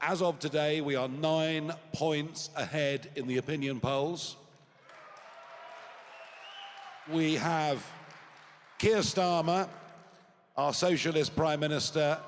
As of today, we are 9 points ahead in the opinion polls. We have Keir Starmer, our socialist Prime Minister,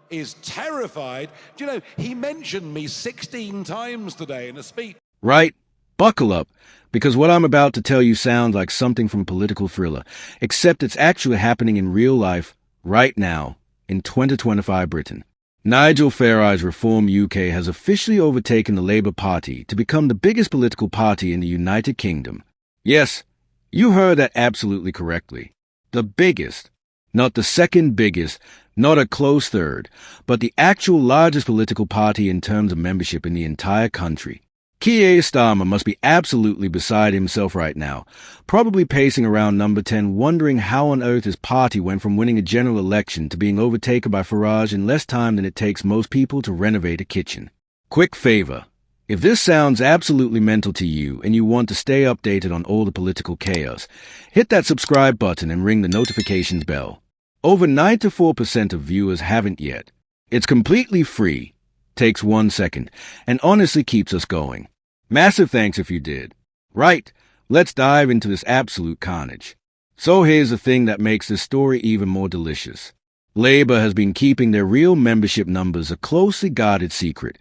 is terrified. Do you know, he mentioned me 16 times today in a speech. Right? Buckle up, because what I'm about to tell you sounds like something from a political thriller, except it's actually happening in real life right now in 2025 Britain. Nigel Farage's Reform UK has officially overtaken the Labour Party to become the biggest political party in the United Kingdom. Yes, you heard that absolutely correctly. The biggest. Not the second biggest, not a close third, but the actual largest political party in terms of membership in the entire country. Keir Starmer must be absolutely beside himself right now, probably pacing around number 10, wondering how on earth his party went from winning a general election to being overtaken by Farage in less time than it takes most people to renovate a kitchen. Quick favor. If this sounds absolutely mental to you and you want to stay updated on all the political chaos, hit that subscribe button and ring the notifications bell. Over 94% of viewers haven't yet. It's completely free, takes 1 second, and honestly keeps us going. Massive thanks if you did. Right, let's dive into this absolute carnage. So here's the thing that makes this story even more delicious. Labour has been keeping their real membership numbers a closely guarded secret,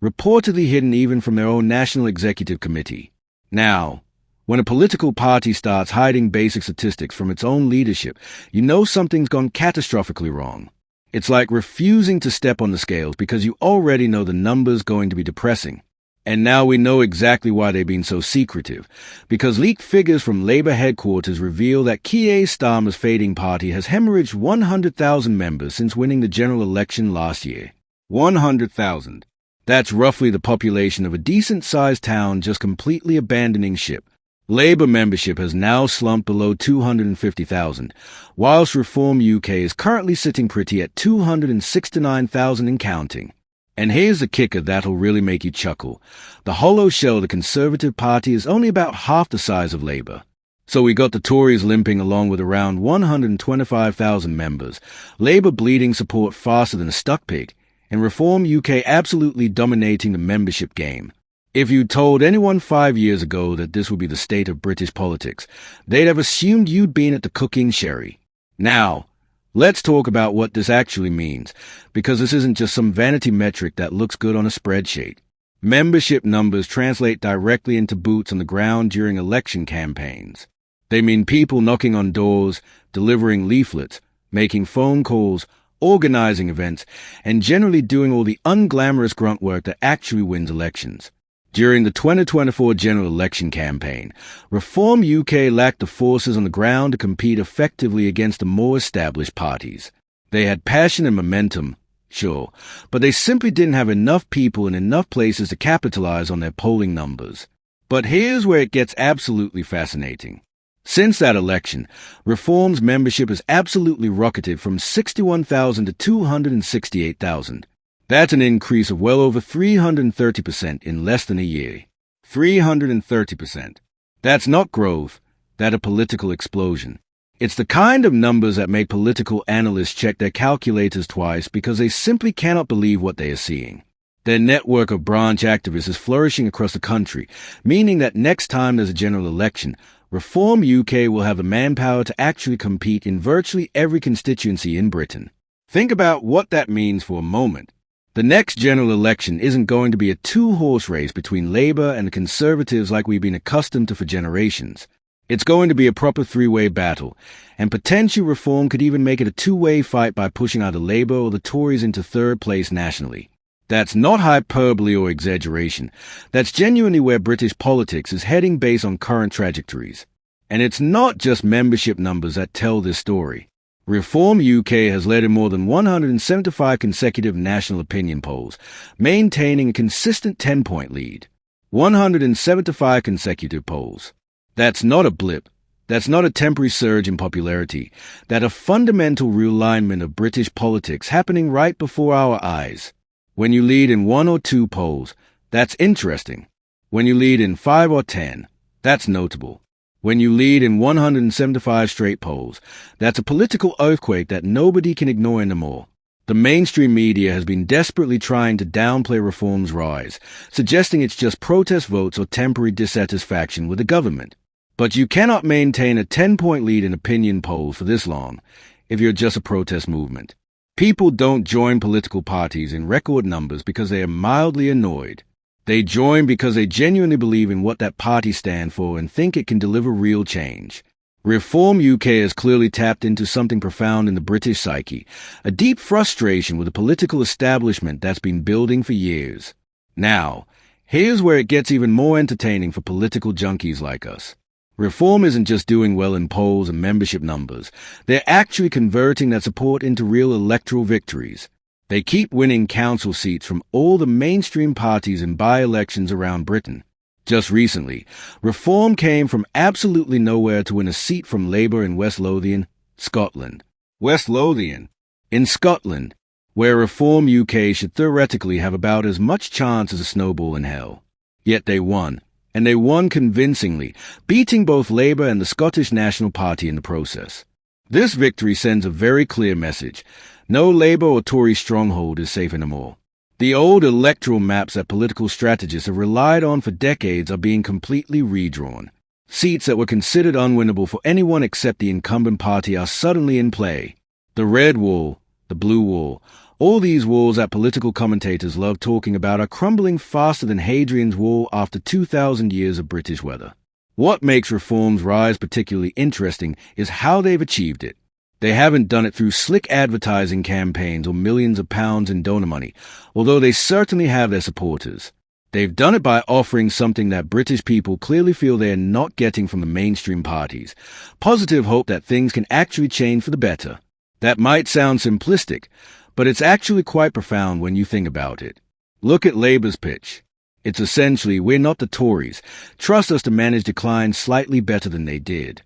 reportedly hidden even from their own National Executive Committee. Now, when a political party starts hiding basic statistics from its own leadership, you know something's gone catastrophically wrong. It's like refusing to step on the scales because you already know the number's going to be depressing. And now we know exactly why they've been so secretive, because leaked figures from Labour headquarters reveal that Keir Starmer's fading party has hemorrhaged 100,000 members since winning the general election last year. 100,000. That's roughly the population of a decent-sized town just completely abandoning ship. Labour membership has now slumped below 250,000, whilst Reform UK is currently sitting pretty at 269,000 and counting. And here's the kicker that'll really make you chuckle. The hollow shell of the Conservative Party is only about half the size of Labour. So we got the Tories limping along with around 125,000 members, Labour bleeding support faster than a stuck pig, and Reform UK absolutely dominating the membership game. If you told anyone 5 years ago that this would be the state of British politics, they'd have assumed you'd been at the cooking sherry. Now, let's talk about what this actually means, because this isn't just some vanity metric that looks good on a spreadsheet. Membership numbers translate directly into boots on the ground during election campaigns. They mean people knocking on doors, delivering leaflets, making phone calls, organizing events, and generally doing all the unglamorous grunt work that actually wins elections. During the 2024 general election campaign, Reform UK lacked the forces on the ground to compete effectively against the more established parties. They had passion and momentum, sure, but they simply didn't have enough people in enough places to capitalize on their polling numbers. But here's where it gets absolutely fascinating. Since that election, Reform's membership has absolutely rocketed from 61,000 to 268,000. That's an increase of well over 330% in less than a year. 330%. That's not growth, that's a political explosion. It's the kind of numbers that make political analysts check their calculators twice because they simply cannot believe what they are seeing. Their network of branch activists is flourishing across the country, meaning that next time there's a general election, Reform UK will have the manpower to actually compete in virtually every constituency in Britain. Think about what that means for a moment. The next general election isn't going to be a two-horse race between Labour and the Conservatives like we've been accustomed to for generations. It's going to be a proper three-way battle, and potentially Reform could even make it a two-way fight by pushing either Labour or the Tories into third place nationally. That's not hyperbole or exaggeration. That's genuinely where British politics is heading based on current trajectories. And it's not just membership numbers that tell this story. Reform UK has led in more than 175 consecutive national opinion polls, maintaining a consistent 10-point lead. 175 consecutive polls. That's not a blip. That's not a temporary surge in popularity. That's a fundamental realignment of British politics happening right before our eyes. When you lead in 1 or 2 polls, that's interesting. When you lead in 5 or 10, that's notable. When you lead in 175 straight polls, that's a political earthquake that nobody can ignore anymore. The mainstream media has been desperately trying to downplay reform's rise, suggesting it's just protest votes or temporary dissatisfaction with the government. But you cannot maintain a 10-point lead in opinion polls for this long if you're just a protest movement. People don't join political parties in record numbers because they are mildly annoyed. They join because they genuinely believe in what that party stands for and think it can deliver real change. Reform UK has clearly tapped into something profound in the British psyche, a deep frustration with the political establishment that's been building for years. Now, here's where it gets even more entertaining for political junkies like us. Reform isn't just doing well in polls and membership numbers. They're actually converting that support into real electoral victories. They keep winning council seats from all the mainstream parties in by-elections around Britain. Just recently, Reform came from absolutely nowhere to win a seat from Labour in West Lothian, Scotland. West Lothian, in Scotland, where Reform UK should theoretically have about as much chance as a snowball in hell. Yet they won, and they won convincingly, beating both Labour and the Scottish National Party in the process. This victory sends a very clear message. No Labour or Tory stronghold is safe anymore. The old electoral maps that political strategists have relied on for decades are being completely redrawn. Seats that were considered unwinnable for anyone except the incumbent party are suddenly in play. The red wall, the blue wall, all these walls that political commentators love talking about are crumbling faster than Hadrian's Wall after 2,000 years of British weather. What makes Reform's rise particularly interesting is how they've achieved it. They haven't done it through slick advertising campaigns or millions of pounds in donor money, although they certainly have their supporters. They've done it by offering something that British people clearly feel they are not getting from the mainstream parties: positive hope that things can actually change for the better. That might sound simplistic, but it's actually quite profound when you think about it. Look at Labour's pitch. It's essentially, we're not the Tories. Trust us to manage decline slightly better than they did.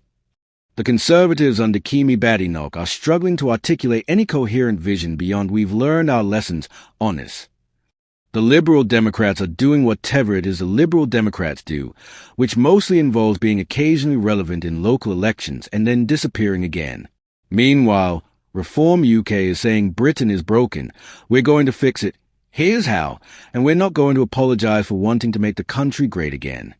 The Conservatives under Kemi Badenoch are struggling to articulate any coherent vision beyond "we've learned our lessons" honest. The Liberal Democrats are doing whatever it is the Liberal Democrats do, which mostly involves being occasionally relevant in local elections and then disappearing again. Meanwhile, Reform UK is saying Britain is broken, we're going to fix it, here's how, and we're not going to apologize for wanting to make the country great again.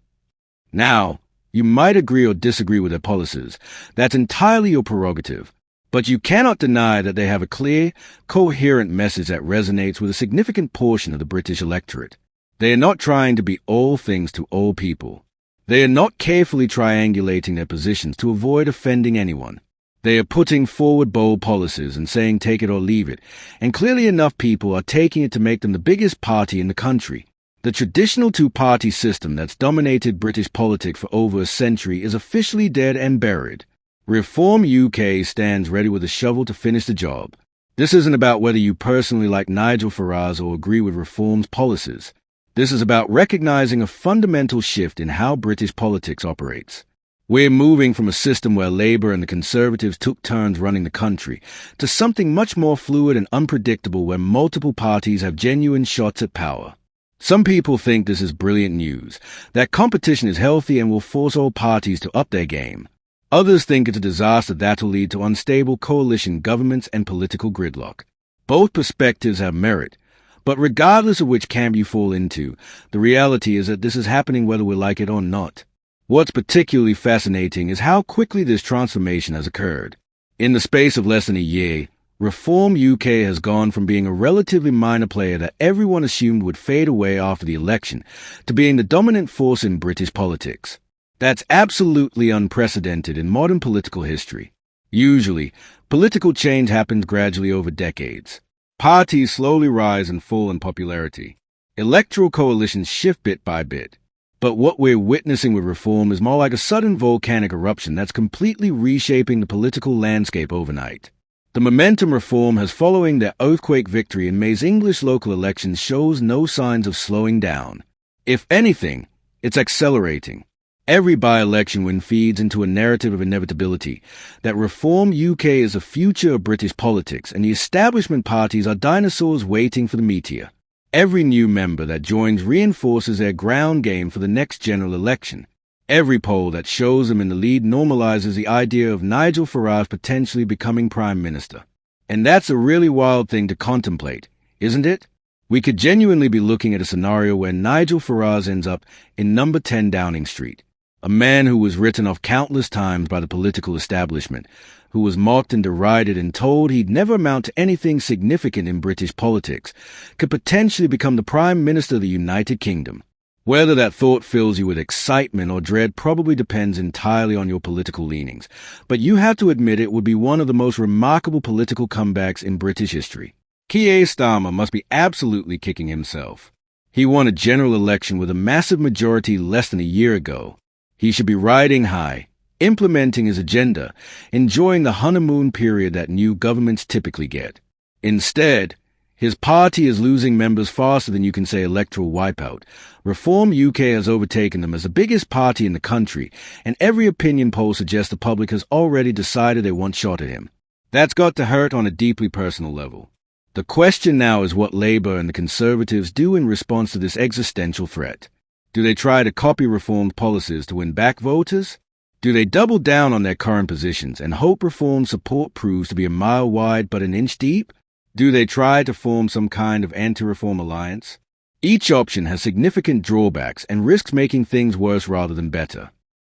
Now, you might agree or disagree with their policies. That's entirely your prerogative. But you cannot deny that they have a clear, coherent message that resonates with a significant portion of the British electorate. They are not trying to be all things to all people. They are not carefully triangulating their positions to avoid offending anyone. They are putting forward bold policies and saying take it or leave it, and clearly enough people are taking it to make them the biggest party in the country. The traditional two-party system that's dominated British politics for over a century is officially dead and buried. Reform UK stands ready with a shovel to finish the job. This isn't about whether you personally like Nigel Farage or agree with Reform's policies. This is about recognizing a fundamental shift in how British politics operates. We're moving from a system where Labour and the Conservatives took turns running the country to something much more fluid and unpredictable where multiple parties have genuine shots at power. Some people think this is brilliant news, that competition is healthy and will force all parties to up their game. Others think it's a disaster that will lead to unstable coalition governments and political gridlock. Both perspectives have merit, but regardless of which camp you fall into, the reality is that this is happening whether we like it or not. What's particularly fascinating is how quickly this transformation has occurred. In the space of less than a year, Reform UK has gone from being a relatively minor player that everyone assumed would fade away after the election to being the dominant force in British politics. That's absolutely unprecedented in modern political history. Usually, political change happens gradually over decades. Parties slowly rise and fall in popularity. Electoral coalitions shift bit by bit. But what we're witnessing with Reform is more like a sudden volcanic eruption that's completely reshaping the political landscape overnight. The momentum Reform has following their earthquake victory in May's English local elections shows no signs of slowing down. If anything, it's accelerating. Every by-election win feeds into a narrative of inevitability, that Reform UK is the future of British politics and the establishment parties are dinosaurs waiting for the meteor. Every new member that joins reinforces their ground game for the next general election. Every poll that shows them in the lead normalizes the idea of Nigel Farage potentially becoming Prime Minister. And that's a really wild thing to contemplate, isn't it? We could genuinely be looking at a scenario where Nigel Farage ends up in number 10 Downing Street, a man who was written off countless times by the political establishment, who was mocked and derided and told he'd never amount to anything significant in British politics, could potentially become the Prime Minister of the United Kingdom. Whether that thought fills you with excitement or dread probably depends entirely on your political leanings, but you have to admit it would be one of the most remarkable political comebacks in British history. Keir Starmer must be absolutely kicking himself. He won a general election with a massive majority less than a year ago. He should be riding high, implementing his agenda, enjoying the honeymoon period that new governments typically get. Instead, his party is losing members faster than you can say electoral wipeout. Reform UK has overtaken them as the biggest party in the country, and every opinion poll suggests the public has already decided they want shot at him. That's got to hurt on a deeply personal level. The question now is what Labour and the Conservatives do in response to this existential threat. Do they try to copy reformed policies to win back voters? Do they double down on their current positions and hope reform support proves to be a mile wide but an inch deep? Do they try to form some kind of anti-reform alliance? Each option has significant drawbacks and risks making things worse rather than better.